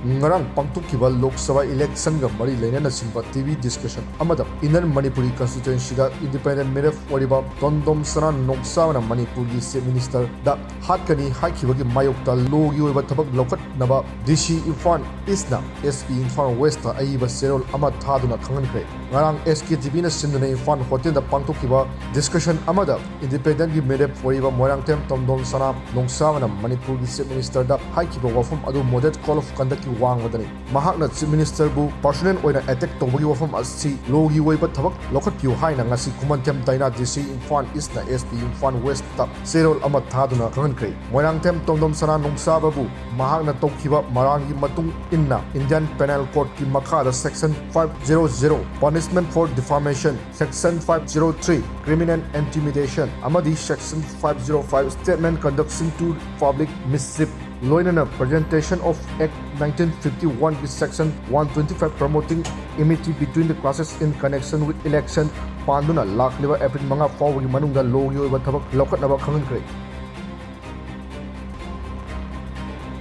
ngarang pangtukkiba Lok Sabha election ga mari lainana singba TV discussion amada Inner Manipur Constituency da Independent meerep oiriba Totomsana Nongsaba Manipur Chief Minister da hatkani haikibagi mayokta logi Oiba Thabak Loukhatnaba DC Imphal East na SP Imphal West ta Oiba cherol ama thaduna Khanghankhre ngarang SKTV na sinduna Imphal hotel da pangtukkiba discussion amada Independent gi meerep oiriba Moirangtem Totomsana Nongsaba Manipur Chief Minister da haikiba wafam adu moderate call of conduct ki wangwadani mahakna Chief Minister bu personal oina attack tawbagi wafam asi logi Oiba Thabak loukhatpiyu haina ngasi kumantem daina DC Imphal East na SP Imphal West ta cherol ama thaduna Khanghankhre Moirangtem Totomsana Nongsaba bu mahakna tawkiba marangi matung inna Indian Penal Code ki makhada section 500 punishment for defamation, section 503 criminal intimidation amadi section 505 statement conducting to public mischief loinana presentation of Act 1951 with section 125 promoting enmity between the classes in connection with election panduna lakliba April 5 fawagi manungda logi Oiba Thabak Loukhatnaba Khanghankhre